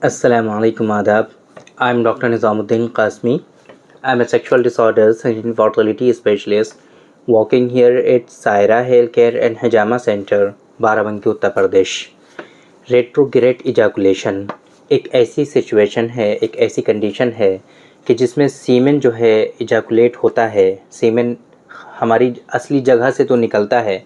Assalamualaikum Adab. I'm Dr. Nizamuddin Qasmi. I'm a sexual disorders and infertility specialist working here at Saira Healthcare and Hajama Center, Barabanki Uttar Pradesh. Retrograde ejaculation एक ऐसी situation है, एक ऐसी condition है कि जिसमें सीमेन जो है इजाकुलेट होता है। सीमेन हमारी असली जगह से तो निकलता है,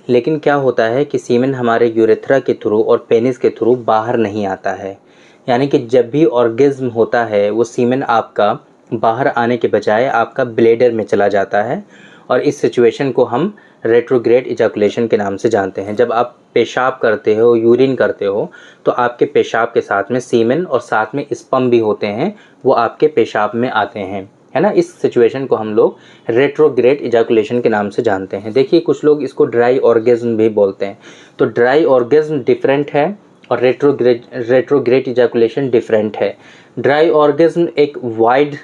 लेकिन क्या होता है कि सीमेन हमारे यूरेथ्रा के थ्रू और पेनिस के थ्रू बाहर नहीं आता है। यानी कि जब भी ऑर्गेज़्म होता है वो सीमेन आपका बाहर आने के बजाय आपका ब्लेडर में चला जाता है, और इस सिचुएशन को हम रेट्रोग्रेड इजाकुलेशन के नाम से जानते हैं। जब आप पेशाब करते हो, यूरिन करते हो, तो आपके पेशाब के साथ में सीमेन और साथ में स्पर्म भी होते हैं, वो आपके पेशाब में आते हैं, है ना। इस सिचुएशन को हम लोग रेट्रोग्रेड इजाकुलेशन के नाम से जानते हैं। देखिए, कुछ लोग इसको ड्राई ऑर्गेज़्म भी बोलते हैं। तो ड्राई ऑर्गेज़्म डिफरेंट है और रेट्रोग्रेड इजाकुलेशन डिफरेंट है। ड्राई ऑर्गेज़्म एक वाइड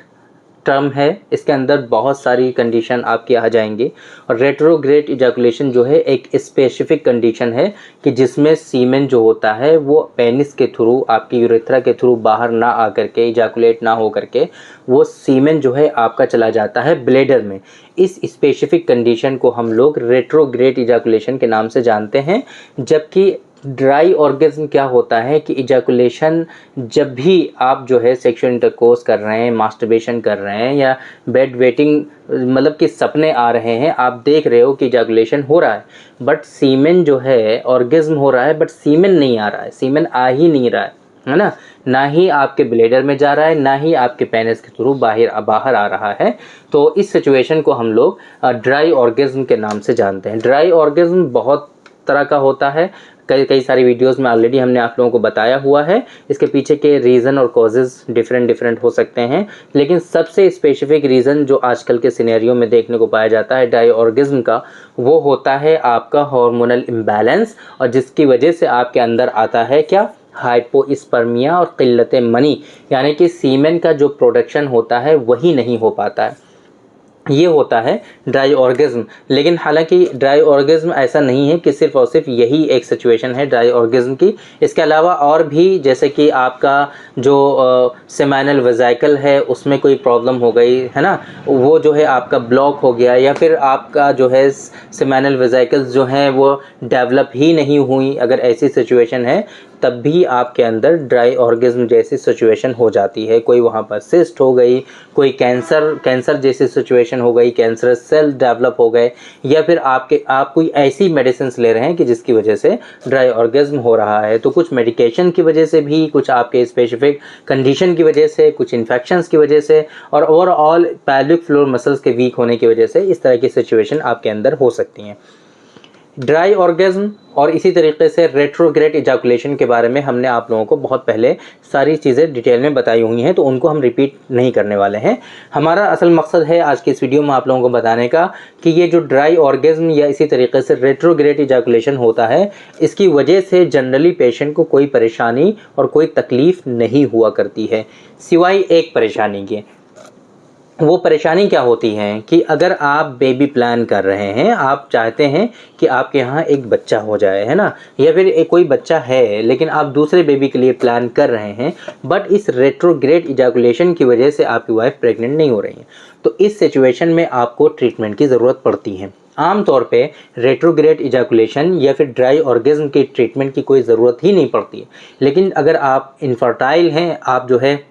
टर्म है, इसके अंदर बहुत सारी कंडीशन आपकी आ जाएंगी, और रेट्रोग्रेड इजाकुलेशन जो है एक स्पेसिफिक कंडीशन है कि जिसमें सीमेन जो होता है वो पेनिस के थ्रू, आपकी यूरेथ्रा के थ्रू बाहर ना आ करके, इजाकुलेट ना हो करके, वो सीमेन जो है आपका चला जाता है ब्लेडर में। इस स्पेसिफिक कंडीशन को हम लोग रेट्रोग्रेड इजाकुलेशन के नाम से जानते हैं। जबकि ड्राई ऑर्गेज़्म क्या होता है कि इजाकुलेशन जब भी आप जो है सेक्सुअल इंटरकोर्स कर रहे हैं, मास्टरबेशन कर रहे हैं, या बेड वेटिंग मतलब कि सपने आ रहे हैं, आप देख रहे हो कि इजाकुलेशन हो रहा है, बट सीमेन जो है, ऑर्गेज़्म हो रहा है बट सीमेन नहीं आ रहा है, सीमेन आ ही नहीं रहा है ना। ना ही आपके ब्लेडर में जा रहा है, ना ही आपके पेनिस के थ्रू बाहर आ रहा है। तो इस सिचुएशन को हम लोग ड्राई ऑर्गेज़्म के नाम से जानते हैं। ड्राई ऑर्गेज़्म बहुत तरह का होता है, कई सारी वीडियोस में ऑलरेडी हमने आप लोगों को बताया हुआ है। इसके पीछे के रीज़न और कॉजेज़ डिफरेंट हो सकते हैं, लेकिन सबसे स्पेसिफिक रीज़न जो आजकल के सिनेरियो में देखने को पाया जाता है ड्राई ऑर्गेज़्म का, वो होता है आपका हार्मोनल इम्बैलेंस, और जिसकी वजह से आपके अंदर आता है क्या, हाइपोस्पर्मिया और क़िल्लत मनी, यानी कि सीमेन का जो प्रोडक्शन होता है वही नहीं हो पाता है। ये होता है ड्राई ऑर्गेज़्म। लेकिन हालांकि ड्राई ऑर्गेज़्म ऐसा नहीं है कि सिर्फ़ और सिर्फ यही एक सिचुएशन है ड्राई ऑर्गेज़्म की। इसके अलावा और भी, जैसे कि आपका जो सेमाइनल वेज़ाइकल है उसमें कोई प्रॉब्लम हो गई है ना, वो जो है आपका ब्लॉक हो गया, या फिर आपका जो है सेमाइनल वेज़ाइकल्स जो हैं वो डेवलप ही नहीं हुई, अगर ऐसी सिचुएशन है तब भी आपके अंदर ड्राई ऑर्गेज़्म जैसी सिचुएशन हो जाती है। कोई वहाँ पर सिस्ट हो गई, कोई कैंसर जैसी सिचुएशन हो गई, कैंसरस सेल डेवलप हो गए, या फिर आप कोई ऐसी मेडिसिन्स ले रहे हैं कि जिसकी वजह से ड्राई ऑर्गेज़्म हो रहा है। तो कुछ मेडिकेशन की वजह से भी, कुछ आपके स्पेसिफिक कंडीशन की वजह से, कुछ इन्फेक्शंस की वजह से, और ओवरऑल पेल्विक फ्लोर मसल्स के वीक होने की वजह से इस तरह की सिचुएशन आपके अंदर हो सकती हैं। ड्राई ऑर्गेज़्म और इसी तरीके से रेट्रोग्रेड इजाकुलेशन के बारे में हमने आप लोगों को बहुत पहले सारी चीज़ें डिटेल में बताई हुई हैं, तो उनको हम रिपीट नहीं करने वाले हैं। हमारा असल मकसद है आज की इस वीडियो में आप लोगों को बताने का कि ये जो ड्राई ऑर्गेज़्म या इसी तरीके से रेट्रोग्रेड इजाकुलेशन होता है, इसकी वजह से जनरली पेशेंट को कोई परेशानी और कोई तकलीफ़ नहीं हुआ करती है, सिवाय एक परेशानी के। वो परेशानी क्या होती है कि अगर आप बेबी प्लान कर रहे हैं, आप चाहते हैं कि आपके यहाँ एक बच्चा हो जाए, है ना, या फिर कोई बच्चा है लेकिन आप दूसरे बेबी के लिए प्लान कर रहे हैं, बट इस रेट्रोग्रेड इजाकुलेशन की वजह से आपकी वाइफ प्रेग्नेंट नहीं हो रही है, तो इस सिचुएशन में आपको ट्रीटमेंट की ज़रूरत पड़ती है। आमतौर पे रेट्रोग्रेड इजाकुलेशन या फिर ड्राई ऑर्गेज़्म की ट्रीटमेंट की कोई ज़रूरत ही नहीं पड़ती है। लेकिन अगर आप इनफर्टाइल हैं, आप जो है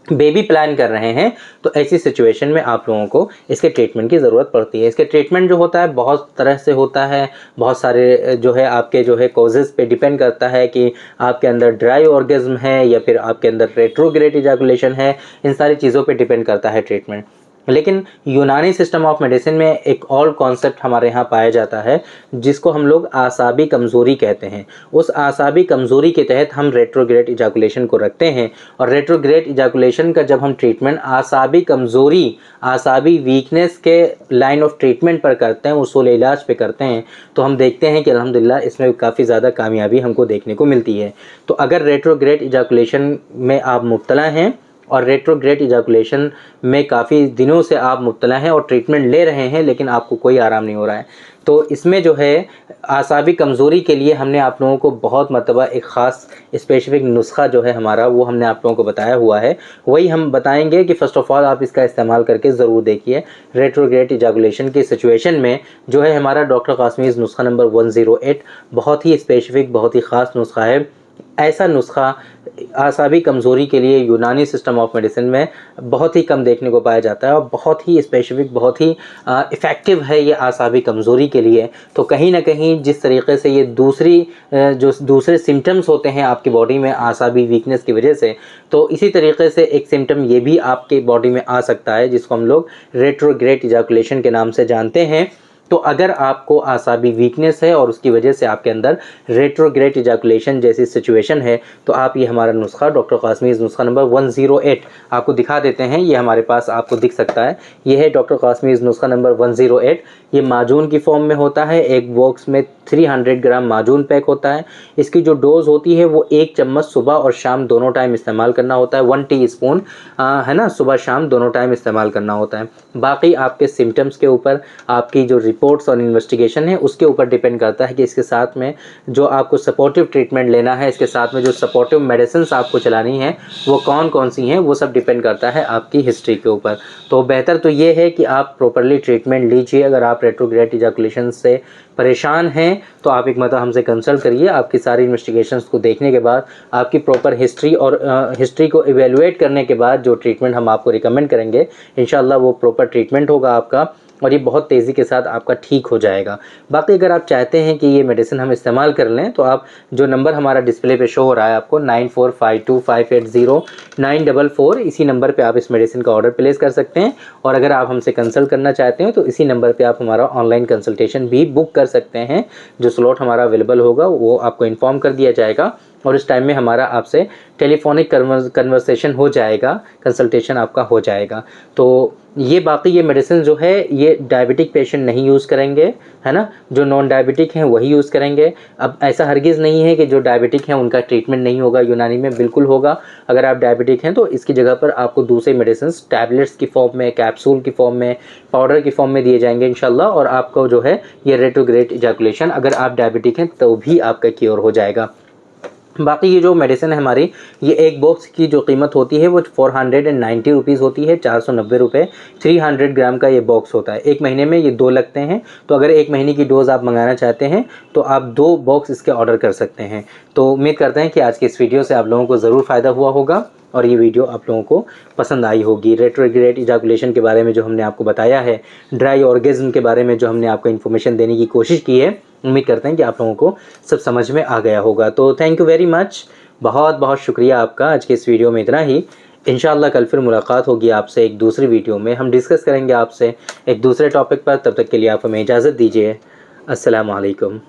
बेबी प्लान कर रहे हैं, तो ऐसी सिचुएशन में आप लोगों को इसके ट्रीटमेंट की ज़रूरत पड़ती है। इसके ट्रीटमेंट जो होता है बहुत तरह से होता है, बहुत सारे जो है आपके जो है कॉजेज़ पे डिपेंड करता है कि आपके अंदर ड्राई ऑर्गेज़्म है या फिर आपके अंदर रेट्रोग्रेड इजाकुलेशन है, इन सारी चीज़ों पे डिपेंड करता है ट्रीटमेंट। लेकिन यूनानी सिस्टम ऑफ मेडिसिन में एक और कॉन्सेप्ट हमारे यहाँ पाया जाता है जिसको हम लोग आसाबी कमज़ोरी कहते हैं। उस आसाबी कमज़ोरी के तहत हम रेट्रोग्रेड इजाकुलेशन को रखते हैं, और रेट्रोग्रेड इजाकुलेशन का जब हम ट्रीटमेंट आसाबी कमज़ोरी, आसाबी वीकनेस के लाइन ऑफ ट्रीटमेंट पर करते हैं, उसूल इलाज पे करते हैं, तो हम देखते हैं कि अल्हम्दुलिल्लाह इसमें काफ़ी ज़्यादा कामयाबी हमको देखने को मिलती है। तो अगर रेट्रोग्रेड इजाकुलेशन में आप मुब्तला हैं और रेट्रोग्रेड इजैकुलेशन में काफ़ी दिनों से आप मुब्तला हैं और ट्रीटमेंट ले रहे हैं लेकिन आपको कोई आराम नहीं हो रहा है, तो इसमें जो है आसाबी कमज़ोरी के लिए हमने आप लोगों को बहुत मरतबा एक ख़ास स्पेसिफ़िक नुस्खा जो है हमारा वो हमने आप लोगों को बताया हुआ है। वही हम बताएंगे कि फ़र्स्ट ऑफ़ ऑल आप इसका इस्तेमाल करके ज़रूर देखिए। रेट्रोग्रेड इजैकुलेशन की सिचुएशन में जो है हमारा डॉक्टर कासमीज़ नुस्खा नंबर 108 बहुत ही स्पेसिफ़िक, बहुत ही ख़ास नुस्खा है। ऐसा नुस्खा आसाबी कमज़ोरी के लिए यूनानी सिस्टम ऑफ मेडिसिन में बहुत ही कम देखने को पाया जाता है और बहुत ही स्पेसिफ़िक, बहुत ही इफ़ेक्टिव है ये आसाबी कमज़ोरी के लिए। तो कहीं ना कहीं जिस तरीके से ये जो दूसरे सिम्टम्स होते हैं आपकी बॉडी में आसाबी वीकनेस की वजह से, तो इसी तरीके से एक सिम्टम ये भी आपके बॉडी में आ सकता है जिसको हम लोग रेट्रोग्रेड इजैकुलेशन के नाम से जानते हैं। तो अगर आपको आसाबी वीकनेस है और उसकी वजह से आपके अंदर रेट्रोग्रेड इजैकुलेशन जैसी सिचुएशन है, तो आप ये हमारा नुस्खा डॉक्टर कासमीज़ नुस्खा नंबर 108 आपको दिखा देते हैं। ये हमारे पास आपको दिख सकता है, ये है डॉक्टर कासमीज़ नुस्खा नंबर 108। ये माजून की फॉर्म में होता है, एक बॉक्स में 300 ग्राम माजून पैक होता है। इसकी जो डोज़ होती है वो 1 चम्मच सुबह और शाम दोनों टाइम इस्तेमाल करना होता है। 1 टीस्पून है ना, सुबह शाम दोनों टाइम इस्तेमाल करना होता है। बाकी आपके सिम्टम्स के ऊपर, आपकी जो रिपोर्ट्स और इन्वेस्टिगेशन है उसके ऊपर डिपेंड करता है कि इसके साथ में जो आपको सपोर्टिव ट्रीटमेंट लेना है, इसके साथ में जो सपोर्टिव मेडिसिन आपको चलानी है वो कौन कौन सी हैं, वो सब डिपेंड करता है आपकी हिस्ट्री के ऊपर। तो बेहतर तो ये है कि आप प्रॉपरली ट्रीटमेंट लीजिए। अगर आप रेट्रोग्रेड इजैकुलेशन से परेशान हैं तो आप एक मतलब हमसे कंसल्ट करिए। आपकी सारी इन्वेस्टिगेशंस को देखने के बाद, आपकी प्रॉपर हिस्ट्री और हिस्ट्री को इवेलुएट करने के बाद जो ट्रीटमेंट हम आपको रिकमेंड करेंगे, इंशाल्लाह वो प्रॉपर ट्रीटमेंट होगा आपका और ये बहुत तेज़ी के साथ आपका ठीक हो जाएगा। बाकी अगर आप चाहते हैं कि ये मेडिसिन हम इस्तेमाल कर लें तो आप जो नंबर हमारा डिस्प्ले पे शो हो रहा है आपको 9452580944, इसी नंबर पे आप इस मेडिसिन का ऑर्डर प्लेस कर सकते हैं। और अगर आप हमसे कंसल्ट करना चाहते हैं तो इसी नंबर पे आप हमारा ऑनलाइन कंसल्टेशन भी बुक कर सकते हैं। जो स्लॉट हमारा अवेलेबल होगा वो आपको इन्फॉर्म कर दिया जाएगा और इस टाइम में हमारा आपसे टेलीफोनिक कन्वर्सेशन हो जाएगा, कंसल्टेशन आपका हो जाएगा। तो ये मेडिसिन जो है ये डायबिटिक पेशेंट नहीं यूज़ करेंगे, है ना, जो नॉन डायबिटिक हैं वही यूज़ करेंगे। अब ऐसा हरगिज़ नहीं है कि जो डायबिटिक हैं उनका ट्रीटमेंट नहीं होगा, यूनानी में बिल्कुल होगा। अगर आप डायबिटिक हैं तो इसकी जगह पर आपको दूसरे मेडिसिन टैबलेट्स की फॉर्म में, कैप्सूल की फॉर्म में, पाउडर की फॉर्म में दिए जाएंगे इंशाल्लाह, और आपको जो है ये रेट्रोग्रेड इजैकुलेशन अगर आप डायबिटिक हैं तो भी आपका क्योर हो जाएगा। बाकी ये जो मेडिसिन है हमारी, ये एक बॉक्स की जो कीमत होती है वो 490 रुपीज़ होती है, 490 रुपये। 300 ग्राम का ये बॉक्स होता है। एक महीने में ये 2 लगते हैं, तो अगर एक महीने की डोज़ आप मंगाना चाहते हैं तो आप 2 बॉक्स इसके ऑर्डर कर सकते हैं। तो उम्मीद करते हैं कि आज की इस वीडियो से आप लोगों को ज़रूर फ़ायदा हुआ होगा और ये वीडियो आप लोगों को पसंद आई होगी। रेट्रोग्रेड इजैकुलेशन के बारे में जो हमने आपको बताया है, ड्राई ऑर्गेज़म के बारे में जो हमने आपको इन्फॉर्मेशन देने की कोशिश की है, उम्मीद करते हैं कि आप लोगों को सब समझ में आ गया होगा। तो थैंक यू वेरी मच, बहुत बहुत शुक्रिया आपका। आज के इस वीडियो में इतना ही। इंशाअल्लाह कल फिर मुलाकात होगी आपसे एक दूसरी वीडियो में। हम डिस्कस करेंगे आपसे एक दूसरे टॉपिक पर। तब तक के लिए आप हमें इजाज़त दीजिए। अस्सलाम वालेकुम।